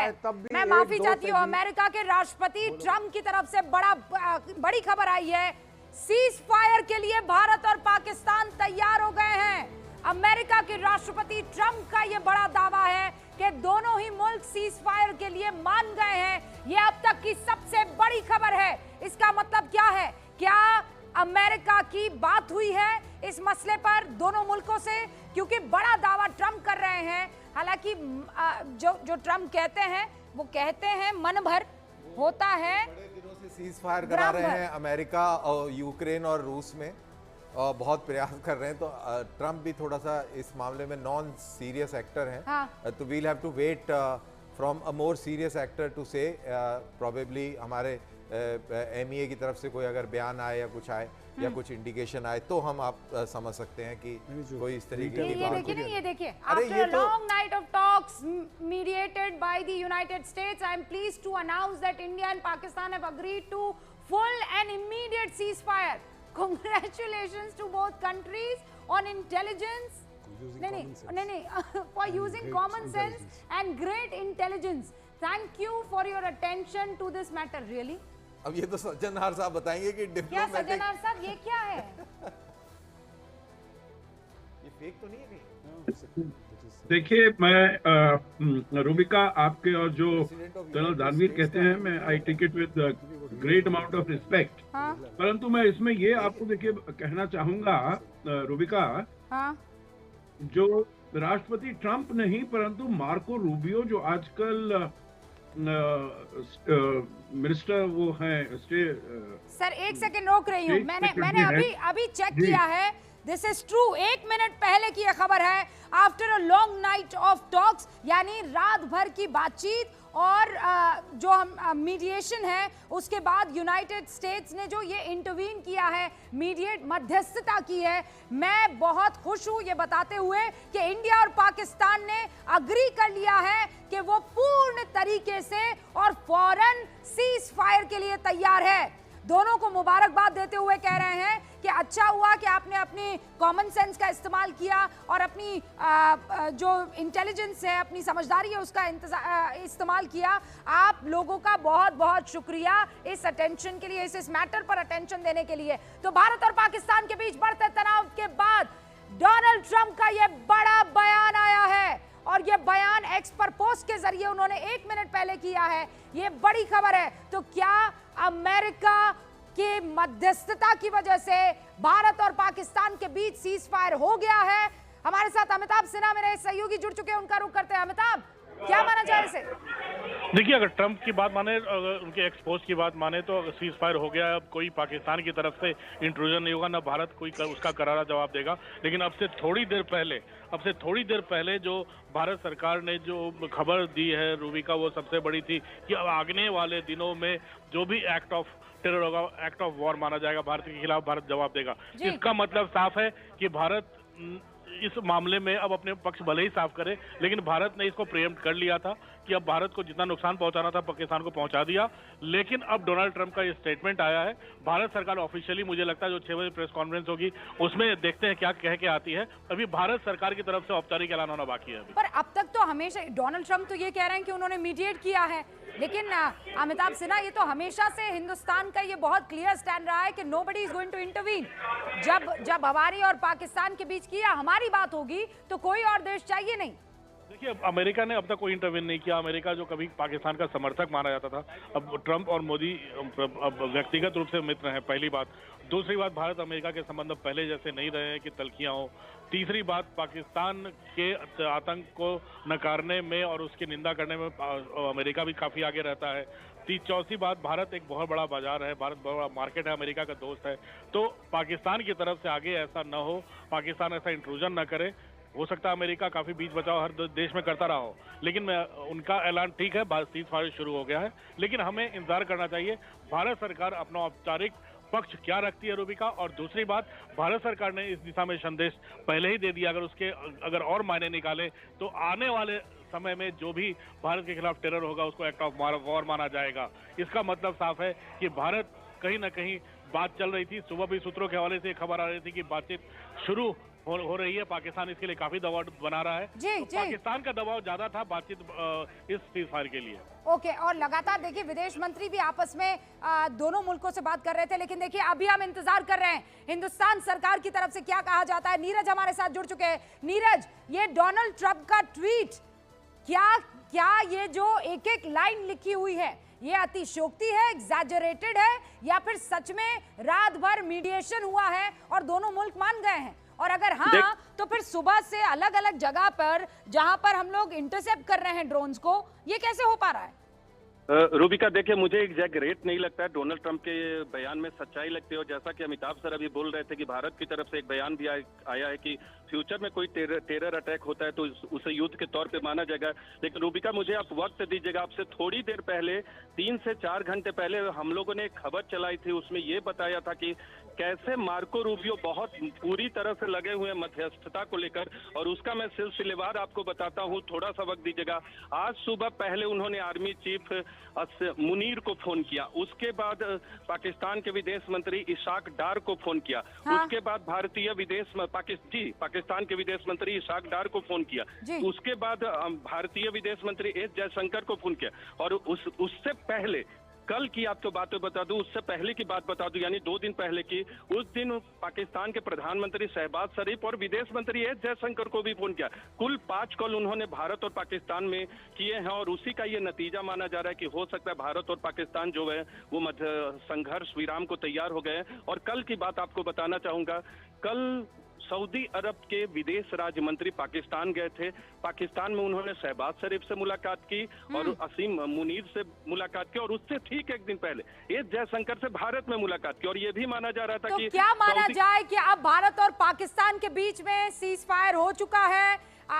है। मैं माफी चाहती हूँ, अमेरिका के राष्ट्रपति ट्रंप की तरफ से बड़ी खबर आई है। सीज फायर के लिए भारत और पाकिस्तान तैयार हो गए हैं। अमेरिका के राष्ट्रपति ट्रंप का यह बड़ा दावा है कि दोनों ही मुल्क सीज फायर के लिए मान गए हैं। यह अब तक की सबसे बड़ी खबर है। इसका मतलब क्या है? क्या अमेरिका की बात हुई है इस मसले पर दोनों मुल्कों से? क्योंकि बड़ा दावा ट्रंप कर रहे हैं। हालांकि जो ट्रंप कहते हैं वो कहते हैं मन भर होता है। बड़े दिनों से सीज फायर करा रहे हैं अमेरिका और यूक्रेन और रूस में, बहुत प्रयास कर रहे हैं। तो ट्रंप भी थोड़ा सा इस मामले में नॉन सीरियस एक्टर हैं। हाँ। तो we'll have to wait from a more serious actor to say, probably हमारे MEA की तरफ से कोई अगर बयान आए या कुछ आए या कुछ इंडिकेशन आए तो हम आप समझ सकते हैं कि कोई इस तरीके की बात। ये देखिए, after a long night of talks mediated by the United States, I am pleased to announce that India and Pakistan have agreed to full and immediate ceasefire. Congratulations to both countries on intelligence. For using common sense and great intelligence. Thank you for your attention to this matter. Really? अब ये तो सज्जनहार साहब बताएंगे कि क्या सज्जनहार साहब ये क्या है? ये फेक तो नहीं है कहीं? देखिए, मैं रूबिका आपके और जो कर्नल दानवीर कहते हैं, मैं I take it with great amount of respect. परंतु मैं इसमें ये आपको देखिए कहना चाहूंगा रूबिका, जो राष्ट्रपति ट्रंप नहीं परंतु मार्को रूबियो जो आजकल मिनिस्टर वो हैं सर, एक सेकंड रोक रही हूँ। मैंने अभी चेक किया है। This is true. 1 मिनट पहले की यह खबर है। After a long night of talks, यानी रात भर की बातचीत और जो हम मीडिएशन है, उसके बाद यूनाइटेड स्टेट्स ने जो ये इंटरवीन किया है, मध्यस्थता की है। मैं बहुत खुश हूं ये बताते हुए कि इंडिया और पाकिस्तान ने अग्री कर लिया है कि वो पूर्ण तरीके से और फौरन सीज फायर के लिए तैयार है। दोनों को मुबारकबाद देते हुए कह रहे हैं कि अच्छा हुआ कि आपने अपनी कॉमन सेंस का इस्तेमाल किया और अपनी जो इंटेलिजेंस है, अपनी समझदारी है, उसका इस्तेमाल किया। आप लोगों का बहुत बहुत शुक्रिया इस अटेंशन के लिए, इस मैटर पर अटेंशन देने के लिए। तो भारत और पाकिस्तान के बीच बढ़ते तनाव के बाद डोनाल्ड ट्रंप का यह बड़ा बयान आया है और यह बयान एक्स पर पोस्ट के जरिए उन्होंने 1 मिनट पहले किया है। यह बड़ी खबर है। तो क्या अमेरिका के मध्यस्थता की वजह से भारत और पाकिस्तान के बीच सीज फायर हो गया है? हमारे साथ अमिताभ सिन्हा मेरे सहयोगी जुड़ चुके हैं, उनका रुख करते हैं। अमिताभ, क्या माना जाए इसे? देखिए, अगर ट्रंप की बात माने, अगर उनके एक्सपोज की बात माने तो सीज फायर हो गया है। अब कोई पाकिस्तान की तरफ से इंट्रूजन नहीं होगा, ना भारत कोई उसका करारा जवाब देगा। लेकिन अब से थोड़ी देर पहले जो भारत सरकार ने जो खबर दी है रूबिका, वो सबसे बड़ी थी कि अब आगने वाले दिनों में जो भी एक्ट ऑफ टेरर होगा, एक्ट ऑफ वॉर माना जाएगा, भारत के खिलाफ भारत जवाब देगा। इसका मतलब साफ है कि भारत इस मामले में अब अपने पक्ष भले ही साफ करे, लेकिन भारत ने इसको प्रीएम्प्ट कर लिया था कि अब भारत को जितना नुकसान पहुंचाना था पाकिस्तान को पहुंचा दिया। लेकिन अब डोनाल्ड ट्रंप का ये स्टेटमेंट आया है। भारत सरकार ऑफिशियली, मुझे लगता है जो 6 बजे प्रेस कॉन्फ्रेंस होगी उसमें देखते हैं क्या कह के आती है। अभी भारत सरकार की तरफ से औपचारिक ऐलान होना बाकी है। पर अब तक तो हमेशा डोनाल्ड ट्रंप तो ये कह रहे हैं कि उन्होंने मीडिएट किया है, लेकिन अमिताभ सिन्हा, ये तो हमेशा से हिंदुस्तान का ये बहुत क्लियर स्टैंड रहा है कि nobody is going to intervene. जब हमारी और पाकिस्तान के बीच किया हमारी बात होगी तो कोई और देश चाहिए नहीं। देखिए, अमेरिका ने अब तक कोई इंटरवीन नहीं किया। अमेरिका जो कभी पाकिस्तान का समर्थक माना जाता था, अब ट्रंप और मोदी अब व्यक्तिगत रूप से मित्र हैं, पहली बात। दूसरी बात, भारत अमेरिका के संबंध पहले जैसे नहीं रहे हैं कि तल्खियां हो। तीसरी बात, पाकिस्तान के आतंक को नकारने में और उसकी निंदा करने में अमेरिका भी काफी आगे रहता है। चौथी बात, भारत एक बहुत बड़ा बाजार है, भारत बहुत बड़ा मार्केट है, अमेरिका का दोस्त है। तो पाकिस्तान की तरफ से आगे ऐसा न हो, पाकिस्तान ऐसा इंट्रूजन न करे। हो सकता है अमेरिका काफी बीच बचाव हर देश में करता रहा हो, लेकिन उनका ऐलान ठीक है, सीज फायर शुरू हो गया है। लेकिन हमें इंतजार करना चाहिए भारत सरकार अपना औपचारिक पक्ष क्या रखती है रूबिका। और दूसरी बात, भारत सरकार ने इस दिशा में संदेश पहले ही दे दिया। अगर और मायने निकाले तो आने वाले समय में जो भी भारत के खिलाफ टेरर होगा उसको एक्ट ऑफ वॉर माना जाएगा। इसका मतलब साफ है कि भारत कहीं ना कहीं बात चल रही थी। सुबह भी सूत्रों के हवाले से खबर आ रही थी कि बातचीत शुरू हो रही है। पाकिस्तान इसके लिए काफी दबाव बना रहा है। जी, तो जी। पाकिस्तान का दबाव ज्यादा था बातचीत इस सीज फायर के लिए। ओके, और लगातार देखिए विदेश मंत्री भी आपस में दोनों मुल्कों से बात कर रहे थे, लेकिन देखिए अभी हम इंतजार कर रहे हैं हिंदुस्तान सरकार की तरफ से क्या कहा जाता है। नीरज हमारे साथ जुड़ चुके हैं। नीरज, ये डोनाल्ड ट्रंप का ट्वीट, क्या ये जो एक एक लाइन लिखी हुई है ये अतिशयोक्ति है, एग्जैजरेटेड है, या फिर सच में रात भर मीडिएशन हुआ है और दोनों मुल्क मान गए हैं? और अगर हाँ तो फिर सुबह से अलग अलग जगह पर जहां पर हम लोग इंटरसेप्ट कर रहे हैं ड्रोन्स को, ये कैसे हो पा रहा है? रूबिका, देखिए मुझे एग्जैगरेट नहीं लगता है, डोनाल्ड ट्रंप के बयान में सच्चाई लगती है। और जैसा कि अमिताभ सर अभी बोल रहे थे कि भारत की तरफ से एक बयान भी आया है कि फ्यूचर में कोई टेरर अटैक होता है तो उसे युद्ध के तौर पे माना जाएगा। लेकिन रूबिका, मुझे आप वक्त दीजिएगा। आपसे थोड़ी देर पहले 3 से 4 घंटे पहले हम लोगों ने एक खबर चलाई थी, उसमें ये बताया था कि कैसे मार्को रूबियो बहुत पूरी तरह से लगे हुए हैं मध्यस्थता को लेकर, और उसका मैं सिलसिलेवार आपको बताता हूं। थोड़ा सा वक्त दीजिएगा। आज सुबह पहले उन्होंने आर्मी चीफ मुनीर को फोन किया, उसके बाद पाकिस्तान के विदेश मंत्री इशाक डार को फोन किया, उसके बाद पाकिस्तान के विदेश मंत्री इशाक डार को फोन किया, उसके बाद भारतीय विदेश मंत्री एस जयशंकर को फोन किया, और उससे पहले कल की आपको बातें बता दूं, उससे पहले की बात बता दूं, यानी 2 दिन पहले की, उस दिन पाकिस्तान के प्रधानमंत्री शहबाज शरीफ और विदेश मंत्री एस जयशंकर को भी फोन किया। कुल 5 कॉल उन्होंने भारत और पाकिस्तान में किए हैं, और उसी का ये नतीजा माना जा रहा है कि हो सकता है भारत और पाकिस्तान जो है वो मध्य संघर्ष विराम को तैयार हो गए हैं। और कल की बात आपको बताना चाहूंगा, कल सऊदी अरब के विदेश राज्य मंत्री पाकिस्तान गए थे। पाकिस्तान में उन्होंने शहबाज शरीफ से मुलाकात की और असीम मुनीर से मुलाकात की, और उससे ठीक एक दिन पहले एस जयशंकर से भारत में मुलाकात की। और ये भी माना जा रहा था कि क्या माना जाए कि अब भारत और पाकिस्तान के बीच में सीज फायर हो चुका है?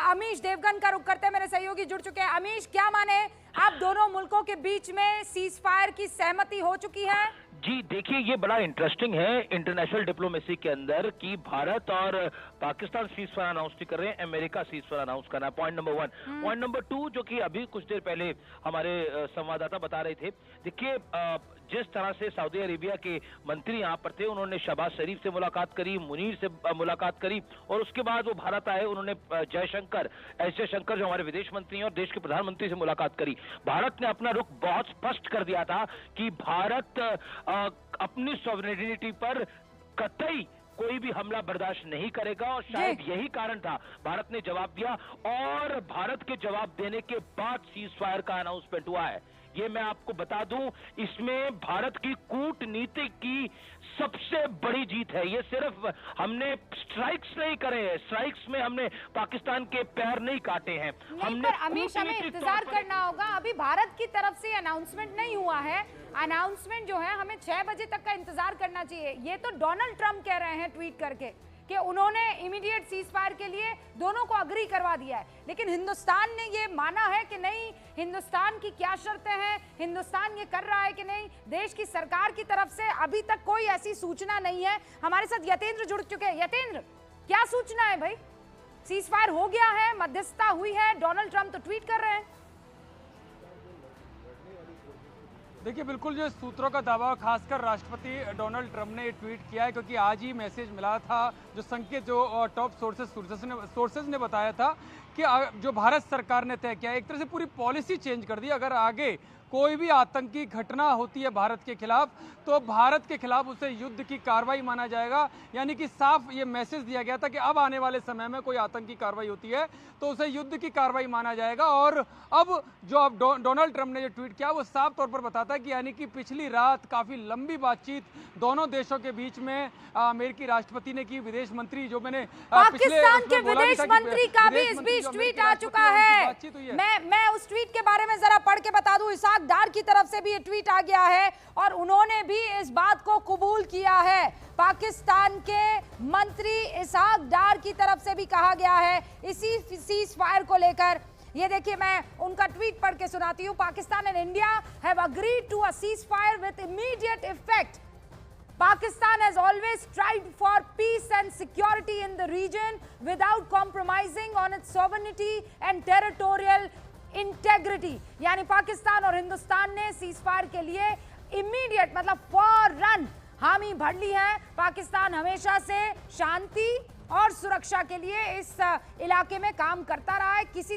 अमीश देवगन का रुख करते मेरे सहयोगी जुड़ चुके हैं। अमीश, क्या माने, अब दोनों मुल्कों के बीच में सीज फायर की सहमति हो चुकी है? जी देखिए, ये बड़ा इंटरेस्टिंग है इंटरनेशनल डिप्लोमेसी के अंदर कि भारत और पाकिस्तान सीज फायर अनाउंस नहीं कर रहे हैं, अमेरिका सीज फायर अनाउंस करना है। Point number 1। पॉइंट नंबर 2, जो कि अभी कुछ देर पहले हमारे संवाददाता बता रहे थे, देखिए जिस तरह से सऊदी अरेबिया के मंत्री यहाँ पर थे, उन्होंने शहबाज शरीफ से मुलाकात करी, मुनीर से मुलाकात करी, और उसके बाद वो भारत आए, उन्होंने एस जयशंकर जो हमारे विदेश मंत्री हैं और देश के प्रधानमंत्री से मुलाकात करी। भारत ने अपना रुख बहुत स्पष्ट कर दिया था कि भारत अपनी सॉवरेनिटी पर कतई कोई भी हमला बर्दाश्त नहीं करेगा, और शायद यही कारण था भारत ने जवाब दिया, और भारत के जवाब देने के बाद सीज फायर का अनाउंसमेंट हुआ है। ये मैं आपको बता दूं, इसमें भारत की कूटनीति की सबसे बड़ी जीत है। ये सिर्फ हमने स्ट्राइक्स नहीं करे हैं, स्ट्राइक्स में हमने पाकिस्तान के पैर नहीं काटे हैं। हमने अमीश, हमें इंतजार करना होगा। अभी भारत की तरफ से अनाउंसमेंट नहीं हुआ है। अनाउंसमेंट जो है हमें 6 बजे तक का इंतजार करना चाहिए। ये तो डोनाल्ड ट्रंप कह रहे हैं ट्वीट करके कि उन्होंने इमीडिएट सीज फायर के लिए दोनों को अग्री करवा दिया है, लेकिन हिंदुस्तान ने ये माना है कि नहीं, हिंदुस्तान की क्या शर्तें हैं, हिंदुस्तान ये कर रहा है कि नहीं। देश की सरकार की तरफ से अभी तक कोई ऐसी सूचना नहीं है। हमारे साथ यतेंद्र जुड़ चुके हैं। यतेंद्र, क्या सूचना है भाई? सीज फायर हो गया है, मध्यस्थता हुई है, डोनाल्ड ट्रंप तो ट्वीट कर रहे हैं। देखिए, बिल्कुल जो सूत्रों का दावा, खासकर राष्ट्रपति डोनाल्ड ट्रंप ने ट्वीट किया है, क्योंकि आज ही मैसेज मिला था, जो संकेत जो टॉप सोर्सेस ने बताया था कि जो भारत सरकार ने तय किया, एक तरह से पूरी पॉलिसी चेंज कर दी। अगर आगे कोई भी आतंकी घटना होती है भारत के खिलाफ, तो भारत के खिलाफ उसे युद्ध की कार्रवाई माना जाएगा। यानी कि साफ ये मैसेज दिया गया था कि अब आने वाले समय में कोई आतंकी कार्रवाई होती है तो उसे युद्ध की कार्रवाई माना जाएगा। और अब जो अब डोनाल्ड ट्रंप ने जो ट्वीट किया, वो साफ तौर पर बताता है कि यानी कि पिछली रात काफी लंबी बातचीत दोनों देशों के बीच में अमेरिकी राष्ट्रपति ने की, विदेश मंत्री जो मैंने पाकिस्तान के विदेश मंत्री का भी इस बीच ट्वीट आ चुका है। मैं उस ट्वीट के बारे में जरा पढ़ के बता दूं। इसाक डार की तरफ से भी ये ट्वीट आ गया है और उन्होंने भी इस बात को कबूल किया है। पाकिस्तान के मंत्री इसाक डार की तरफ से भी कहा गया है इसी सीज फायर को लेकर। ये देखिए, मैं उनका ट्वीट पढ़ के सुनाती हूँ। Pakistan and India have agreed to a cease fire with immediate effect. Pakistan has always strived for peace and security in the region without compromising on its sovereignty and territorial integrity. यानी पाकिस्तान और हिंदुस्तान ने cease fire के लिए immediate मतलब फौरन हामी भर ली है। पाकिस्तान हमेशा से शांति और सुरक्षा के लिए इस इलाके में काम करता रहा है, किसी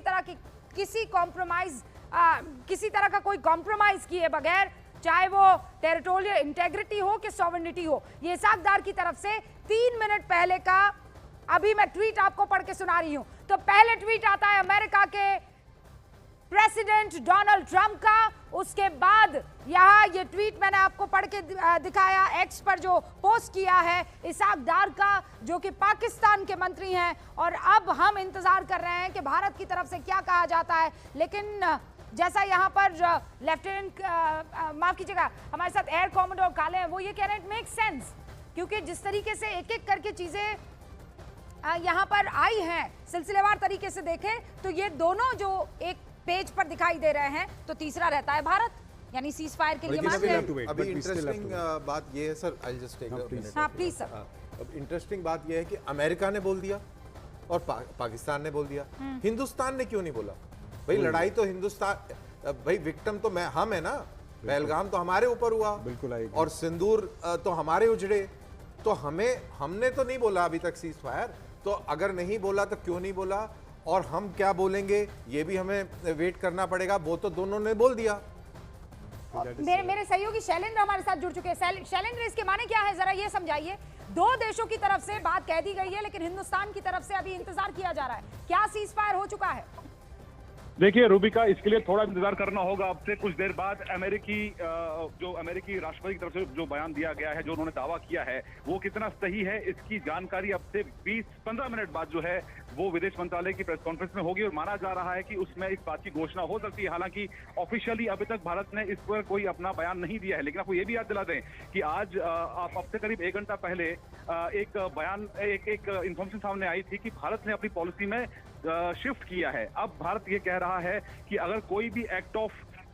तरह का कोई कॉम्प्रोमाइज किए बगैर, चाहे वो टेरिटोरियल इंटेग्रिटी हो कि सॉवरेनिटी हो। ये इसाक डार की तरफ से 3 मिनट पहले का अभी मैं ट्वीट आपको पढ़ के सुना रही हूं। तो पहले ट्वीट आता है अमेरिका के प्रेसिडेंट डोनाल्ड ट्रंप का, उसके बाद यहां ये ट्वीट मैंने आपको पढ़ के दिखाया एक्स पर जो पोस्ट किया है इसाक डार का, जो कि पाकिस्तान के मंत्री हैं। और अब हम इंतजार कर रहे हैं कि भारत की तरफ से क्या कहा जाता है। लेकिन जैसा यहाँ पर लेफ्टिनेंट माफ कीजिएगा हमारे साथ एयर कॉमोडोर काले हैं, वो ये कह रहे हैं इट मेक सेंस, क्योंकि जिस तरीके से एक एक करके चीजें यहाँ पर आई हैं सिलसिलेवार तरीके से देखें तो ये दोनों जो एक पेज पर दिखाई दे रहे हैं, तो तीसरा रहता है भारत, यानी सीज फायर के लिए मान रहे हैं। अभी इंटरेस्टिंग बात ये है sir, I just take a minute. हाँ प्लीज सर। अब इंटरेस्टिंग बात ये है कि अमेरिका ने बोल दिया और पाकिस्तान ने बोल दिया, हिंदुस्तान ने क्यों नहीं बोला? भाई लड़ाई तो हिंदुस्तान, भाई विक्टिम तो हम है ना, पहलगाम तो हमारे ऊपर हुआ, बिल्कुल, और सिंदूर तो हमारे उजड़े, तो हमने तो नहीं बोला अभी तक सीज फायर, तो अगर नहीं बोला तो क्यों नहीं बोला, और हम क्या बोलेंगे ये भी हमें वेट करना पड़ेगा। वो तो दोनों ने बोल दिया। मेरे सहयोगी शैलेंद्र हमारे साथ जुड़ चुके हैं। शैलेंद्र, इसके माने क्या है, जरा ये समझाइए। 2 देशों की तरफ से बात कह दी गई है, लेकिन हिंदुस्तान की तरफ से अभी इंतजार किया जा रहा है, क्या सीज फायर हो चुका है? देखिए रूबिका, इसके लिए थोड़ा इंतजार करना होगा। अब से कुछ देर बाद अमेरिकी राष्ट्रपति की तरफ से जो बयान दिया गया है, जो उन्होंने दावा किया है, वो कितना सही है इसकी जानकारी अब से 20-15 मिनट बाद जो है वो विदेश मंत्रालय की प्रेस कॉन्फ्रेंस में होगी, और माना जा रहा है कि उसमें इस बात की घोषणा हो सकती है। हालांकि ऑफिशियली अभी तक भारत ने इस पर कोई अपना बयान नहीं दिया है, लेकिन आपको ये भी याद दिला दें कि आज अब से करीब 1 घंटा पहले एक इंफॉर्मेशन सामने आई थी कि भारत ने अपनी पॉलिसी में शिफ्ट किया है। अब भारत ये कह रहा है कि अगर कोई भी एक्ट ऑफ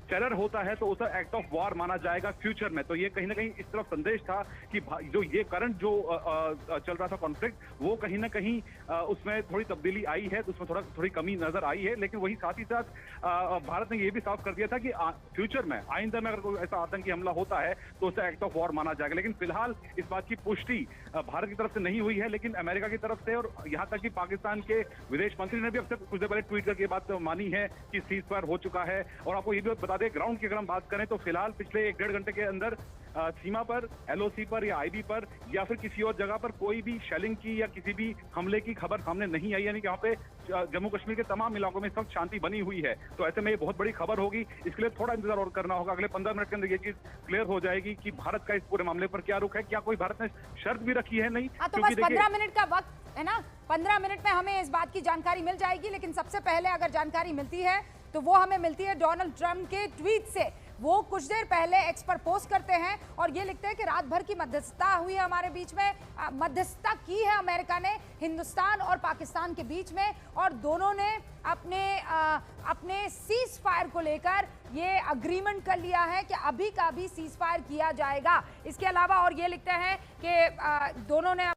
टेरर होता है तो उसे एक्ट ऑफ वॉर माना जाएगा फ्यूचर में। तो ये कहीं ना कहीं इस तरफ संदेश था कि जो ये करंट जो चल रहा था कॉन्फ्लिक्ट, वो कहीं ना कहीं उसमें थोड़ी तब्दीली आई है, तो उसमें थोड़ी कमी नजर आई है। लेकिन वही साथ ही साथ भारत ने ये भी साफ कर दिया था कि फ्यूचर में आइंदा में अगर कोई ऐसा आतंकी हमला होता है तो उसे एक्ट ऑफ वॉर माना जाएगा। लेकिन फिलहाल इस बात की पुष्टि भारत की तरफ से नहीं हुई है, लेकिन अमेरिका की तरफ से, और यहाँ तक कि पाकिस्तान के विदेश मंत्री ने भी अब से कुछ देर पहले ट्वीट करके बात मानी है कि सीज फायर हो चुका है। और आपको ये भी बता दें, ग्राउंड की अगर हम बात करें तो फिलहाल पिछले 1-1.5 घंटे के अंदर सीमा पर, एलओसी पर या आईबी पर या फिर किसी और जगह पर कोई भी शेलिंग की या किसी भी हमले की खबर सामने नहीं आई, यानी कि यहाँ पे जम्मू कश्मीर के तमाम इलाकों में इस वक्त शांति बनी हुई है। तो ऐसे में ये बहुत बड़ी खबर होगी, इसके लिए थोड़ा इंतजार और करना होगा। अगले 15 मिनट के अंदर ये चीज क्लियर हो जाएगी कि भारत का इस पूरे मामले पर क्या रुख है, क्या कोई भारत ने शर्त भी रखी है। नहीं, तो बस 15 मिनट का वक्त है ना, 15 मिनट में हमें इस बात की जानकारी मिल जाएगी। लेकिन सबसे पहले अगर जानकारी मिलती है तो वो हमें मिलती है डोनाल्ड ट्रंप के ट्वीट से। वो कुछ देर पहले एक्स पर पोस्ट करते हैं और ये लिखते हैं कि रात भर की मध्यस्थता हुई है हमारे बीच में, मध्यस्थता की है अमेरिका ने हिंदुस्तान और पाकिस्तान के बीच में, और दोनों ने अपने सीज फायर को लेकर ये अग्रीमेंट कर लिया है कि अभी का भी सीज फायर किया जाएगा। इसके अलावा और ये लिखते हैं कि दोनों ने